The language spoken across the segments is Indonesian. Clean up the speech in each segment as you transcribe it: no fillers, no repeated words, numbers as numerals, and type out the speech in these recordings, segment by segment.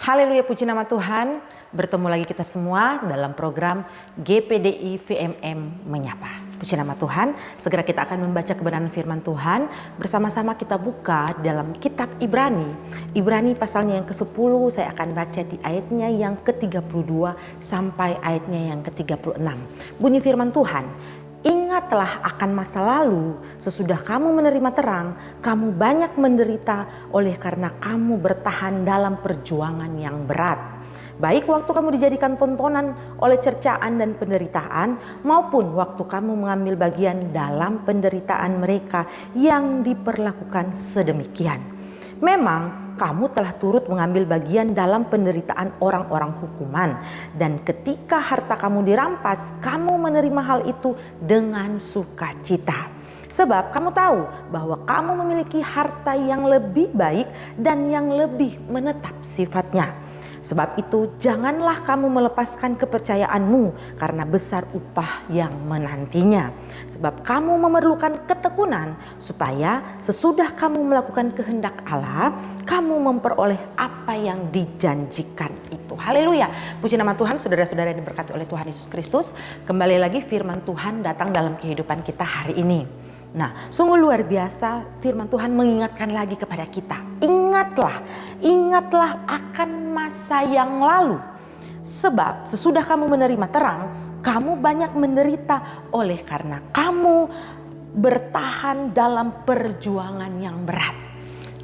Haleluya, puji nama Tuhan. Bertemu lagi kita semua dalam program GPDI VMM Menyapa. Puji nama Tuhan. Segera kita akan membaca kebenaran firman Tuhan. Bersama-sama kita buka dalam kitab Ibrani. Ibrani pasalnya yang ke-10, saya akan baca di ayatnya yang ke-32 sampai ayatnya yang ke-36. Bunyi firman Tuhan. Ingatlah akan masa lalu, sesudah kamu menerima terang, kamu banyak menderita oleh karena kamu bertahan dalam perjuangan yang berat. Baik waktu kamu dijadikan tontonan oleh cercaan dan penderitaan, maupun waktu kamu mengambil bagian dalam penderitaan mereka yang diperlakukan sedemikian. Memang kamu telah turut mengambil bagian dalam penderitaan orang-orang hukuman, dan ketika harta kamu dirampas, kamu menerima hal itu dengan sukacita. Sebab kamu tahu bahwa kamu memiliki harta yang lebih baik dan yang lebih menetap sifatnya. Sebab itu janganlah kamu melepaskan kepercayaanmu karena besar upah yang menantinya. Sebab kamu memerlukan ketekunan supaya sesudah kamu melakukan kehendak Allah, kamu memperoleh apa yang dijanjikan itu. Haleluya. Puji nama Tuhan, saudara-saudara yang diberkati oleh Tuhan Yesus Kristus. Kembali lagi firman Tuhan datang dalam kehidupan kita hari ini. Nah, sungguh luar biasa firman Tuhan mengingatkan lagi kepada kita. Ingatlah akan masa yang lalu. Sebab sesudah kamu menerima terang, kamu banyak menderita oleh karena kamu bertahan dalam perjuangan yang berat.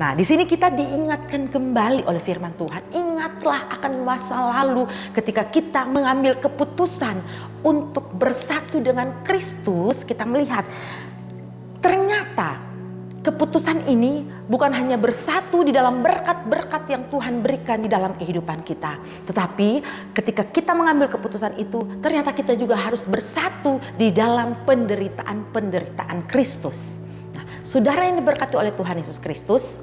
Nah, di sini kita diingatkan kembali oleh firman Tuhan. Ingatlah akan masa lalu ketika kita mengambil keputusan untuk bersatu dengan Kristus. Kita melihat ternyata keputusan ini bukan hanya bersatu di dalam berkat-berkat yang Tuhan berikan di dalam kehidupan kita. Tetapi ketika kita mengambil keputusan itu, ternyata kita juga harus bersatu di dalam penderitaan-penderitaan Kristus. Nah, saudara yang diberkati oleh Tuhan Yesus Kristus,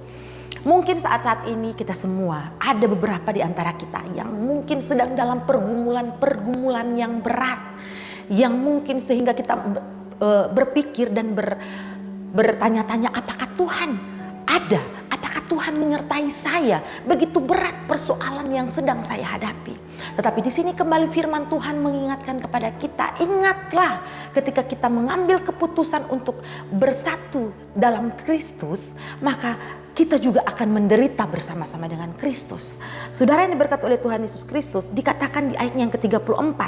mungkin saat-saat ini kita semua ada beberapa di antara kita yang mungkin sedang dalam pergumulan yang berat. Yang mungkin sehingga kita berpikir dan bertanya-tanya, apakah Tuhan ada? Apakah Tuhan menyertai saya? Begitu berat persoalan yang sedang saya hadapi. Tetapi di sini kembali firman Tuhan mengingatkan kepada kita, ingatlah ketika kita mengambil keputusan untuk bersatu dalam Kristus, maka kita juga akan menderita bersama-sama dengan Kristus. Saudara yang diberkati oleh Tuhan Yesus Kristus, dikatakan di ayatnya yang ke-34,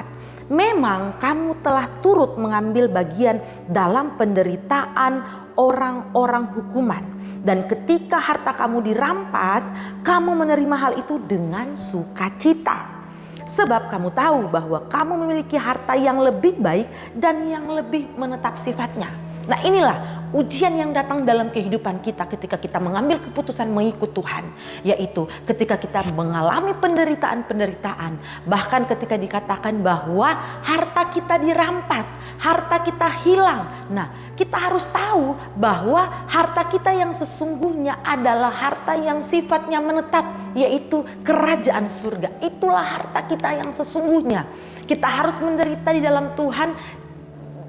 memang kamu telah turut mengambil bagian dalam penderitaan orang-orang hukuman. Dan ketika harta kamu dirampas, kamu menerima hal itu dengan sukacita. Sebab kamu tahu bahwa kamu memiliki harta yang lebih baik dan yang lebih menetap sifatnya. Nah, inilah ujian yang datang dalam kehidupan kita ketika kita mengambil keputusan mengikut Tuhan. Yaitu ketika kita mengalami penderitaan-penderitaan. Bahkan ketika dikatakan bahwa harta kita dirampas, harta kita hilang. Nah, kita harus tahu bahwa harta kita yang sesungguhnya adalah harta yang sifatnya menetap, yaitu kerajaan surga. Itulah harta kita yang sesungguhnya. Kita harus menderita di dalam Tuhan.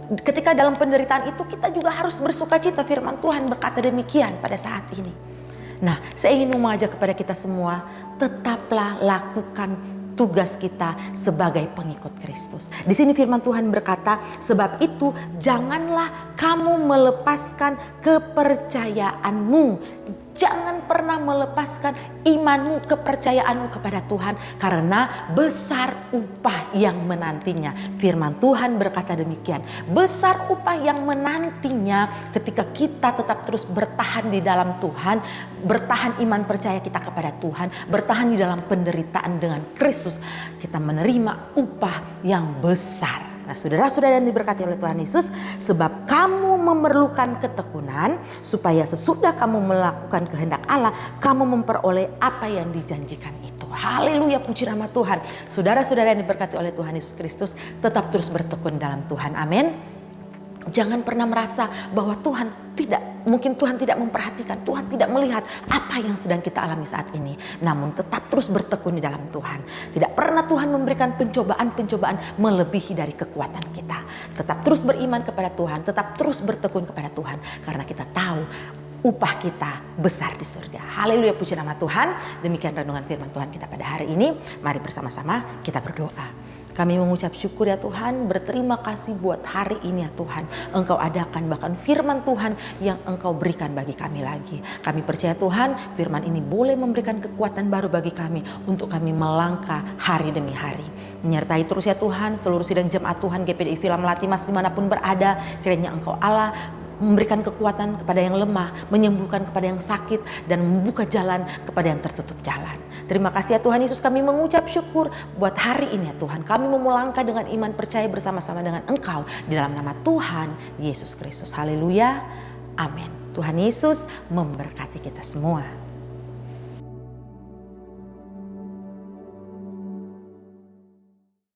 Ketika dalam penderitaan itu kita juga harus bersukacita. Firman Tuhan berkata demikian pada saat ini. Nah, saya ingin mengajak kepada kita semua, tetaplah lakukan tugas kita sebagai pengikut Kristus. Di sini firman Tuhan berkata, sebab itu janganlah kamu melepaskan kepercayaanmu. Jangan pernah melepaskan imanmu, kepercayaanmu kepada Tuhan, karena besar upah yang menantinya. Firman Tuhan berkata demikian. Besar upah yang menantinya ketika kita tetap terus bertahan di dalam Tuhan, bertahan iman percaya kita kepada Tuhan, bertahan di dalam penderitaan dengan Kristus, kita menerima upah yang besar. Nah, saudara-saudara yang diberkati oleh Tuhan Yesus, sebab kamu memerlukan ketekunan supaya sesudah kamu melakukan kehendak Allah, kamu memperoleh apa yang dijanjikan itu. Haleluya, puji nama Tuhan. Saudara-saudara yang diberkati oleh Tuhan Yesus Kristus, tetap terus bertekun dalam Tuhan. Amin. Jangan pernah merasa bahwa mungkin Tuhan tidak memperhatikan, Tuhan tidak melihat apa yang sedang kita alami saat ini. Namun tetap terus bertekun di dalam Tuhan. Tidak pernah Tuhan memberikan pencobaan-pencobaan melebihi dari kekuatan kita. Tetap terus beriman kepada Tuhan, tetap terus bertekun kepada Tuhan. Karena kita tahu upah kita besar di surga. Haleluya, puji nama Tuhan. Demikian renungan firman Tuhan kita pada hari ini. Mari bersama-sama kita berdoa. Kami mengucap syukur ya Tuhan, berterima kasih buat hari ini ya Tuhan. Engkau adakan bahkan firman Tuhan yang Engkau berikan bagi kami lagi. Kami percaya Tuhan, firman ini boleh memberikan kekuatan baru bagi kami untuk kami melangkah hari demi hari. Menyertai terus ya Tuhan seluruh sidang jemaat Tuhan GPDI Villa Melati Mas dimanapun berada. Kiranya Engkau Allah memberikan kekuatan kepada yang lemah, menyembuhkan kepada yang sakit, dan membuka jalan kepada yang tertutup jalan. Terima kasih ya Tuhan Yesus, kami mengucap syukur buat hari ini ya Tuhan. Kami mau melangkah dengan iman percaya bersama-sama dengan Engkau di dalam nama Tuhan Yesus Kristus. Haleluya, amin. Tuhan Yesus memberkati kita semua.